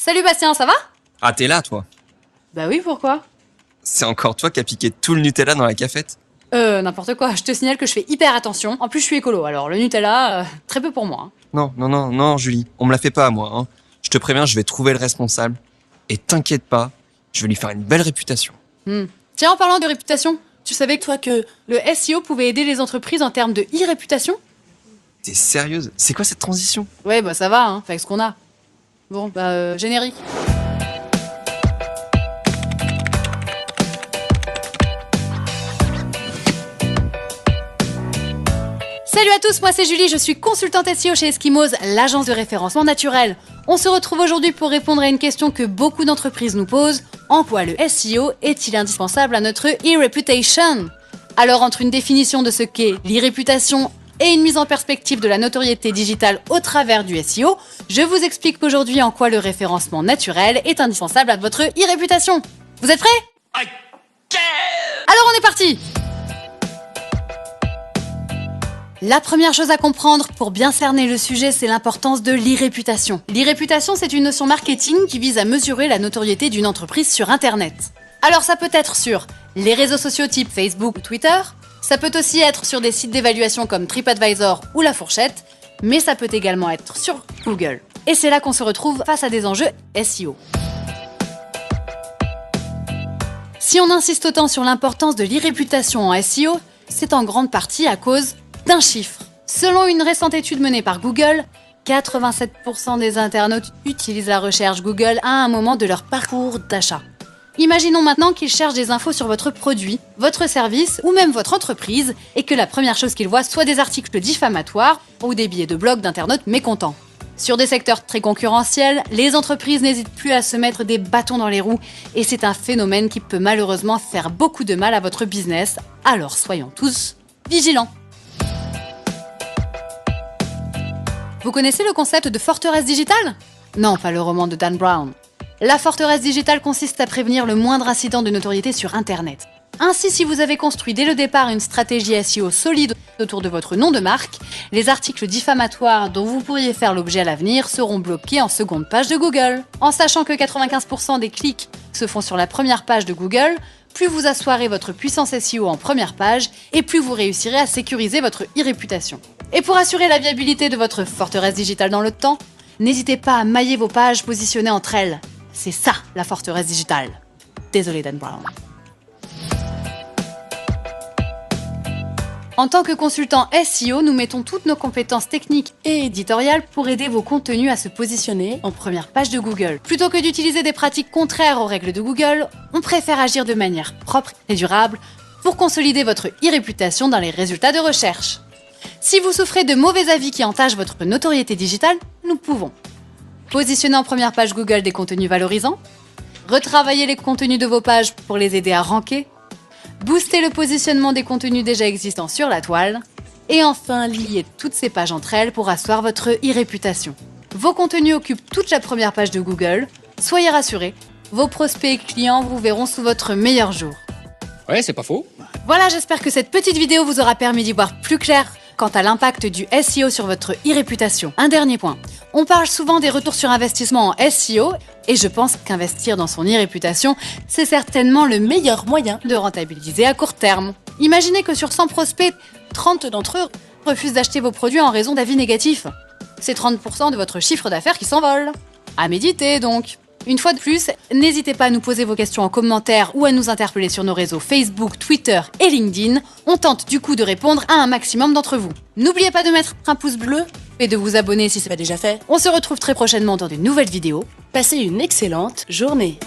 Salut Bastien, ça va? Ah, t'es là, toi? Bah oui, pourquoi? C'est encore toi qui as piqué tout le Nutella dans la cafette? N'importe quoi, je te signale que je fais hyper attention. En plus, je suis écolo, alors le Nutella, très peu pour moi. Hein. Non, Julie, on me la fait pas à moi, hein. Je te préviens, je vais trouver le responsable. Et t'inquiète pas, je vais lui faire une belle réputation. Tiens, en parlant de réputation, tu savais toi que le SEO pouvait aider les entreprises en termes de e-réputation? T'es sérieuse? C'est quoi cette transition? Ouais, bah ça va, hein, fait avec ce qu'on a. Bon, générique. Salut à tous, moi c'est Julie, je suis consultante SEO chez Eskimos, l'agence de référencement naturel. On se retrouve aujourd'hui pour répondre à une question que beaucoup d'entreprises nous posent. En quoi le SEO est-il indispensable à notre e-reputation? Alors entre une définition de ce qu'est l'e-réputation et une mise en perspective de la notoriété digitale au travers du SEO, je vous explique aujourd'hui en quoi le référencement naturel est indispensable à votre e-réputation. Vous êtes prêts? Alors on est parti! La première chose à comprendre pour bien cerner le sujet, c'est l'importance de l'e-réputation. L'e-réputation, c'est une notion marketing qui vise à mesurer la notoriété d'une entreprise sur Internet. Alors ça peut être sur les réseaux sociaux type Facebook ou Twitter, ça peut aussi être sur des sites d'évaluation comme TripAdvisor ou La Fourchette, mais ça peut également être sur Google. Et c'est là qu'on se retrouve face à des enjeux SEO. Si on insiste autant sur l'importance de l'e-réputation en SEO, c'est en grande partie à cause d'un chiffre. Selon une récente étude menée par Google, 87% des internautes utilisent la recherche Google à un moment de leur parcours d'achat. Imaginons maintenant qu'ils cherchent des infos sur votre produit, votre service ou même votre entreprise et que la première chose qu'ils voient soit des articles diffamatoires ou des billets de blog d'internautes mécontents. Sur des secteurs très concurrentiels, les entreprises n'hésitent plus à se mettre des bâtons dans les roues et c'est un phénomène qui peut malheureusement faire beaucoup de mal à votre business, alors soyons tous vigilants. Vous connaissez le concept de forteresse digitale? Non, pas le roman de Dan Brown. La forteresse digitale consiste à prévenir le moindre incident de notoriété sur Internet. Ainsi, si vous avez construit dès le départ une stratégie SEO solide autour de votre nom de marque, les articles diffamatoires dont vous pourriez faire l'objet à l'avenir seront bloqués en seconde page de Google. En sachant que 95% des clics se font sur la première page de Google, plus vous assoirez votre puissance SEO en première page et plus vous réussirez à sécuriser votre e-réputation. Et pour assurer la viabilité de votre forteresse digitale dans le temps, n'hésitez pas à mailler vos pages positionnées entre elles. C'est ça, la forteresse digitale. Désolé Dan Brown. En tant que consultant SEO, nous mettons toutes nos compétences techniques et éditoriales pour aider vos contenus à se positionner en première page de Google. Plutôt que d'utiliser des pratiques contraires aux règles de Google, on préfère agir de manière propre et durable pour consolider votre e-réputation dans les résultats de recherche. Si vous souffrez de mauvais avis qui entachent votre notoriété digitale, nous pouvons positionner en première page Google des contenus valorisants, retravailler les contenus de vos pages pour les aider à ranker, booster le positionnement des contenus déjà existants sur la toile, et enfin lier toutes ces pages entre elles pour asseoir votre e-réputation. Vos contenus occupent toute la première page de Google, soyez rassurés, vos prospects et clients vous verront sous votre meilleur jour. Ouais, c'est pas faux. Voilà, j'espère que cette petite vidéo vous aura permis d'y voir plus clair quant à l'impact du SEO sur votre e-réputation. Un dernier point, on parle souvent des retours sur investissement en SEO et je pense qu'investir dans son e-réputation, c'est certainement le meilleur moyen de rentabiliser à court terme. Imaginez que sur 100 prospects, 30 d'entre eux refusent d'acheter vos produits en raison d'avis négatifs. C'est 30% de votre chiffre d'affaires qui s'envole. À méditer donc. Une fois de plus, n'hésitez pas à nous poser vos questions en commentaire ou à nous interpeller sur nos réseaux Facebook, Twitter et LinkedIn. On tente du coup de répondre à un maximum d'entre vous. N'oubliez pas de mettre un pouce bleu et de vous abonner si ce n'est pas déjà fait. On se retrouve très prochainement dans de nouvelles vidéos. Passez une excellente journée.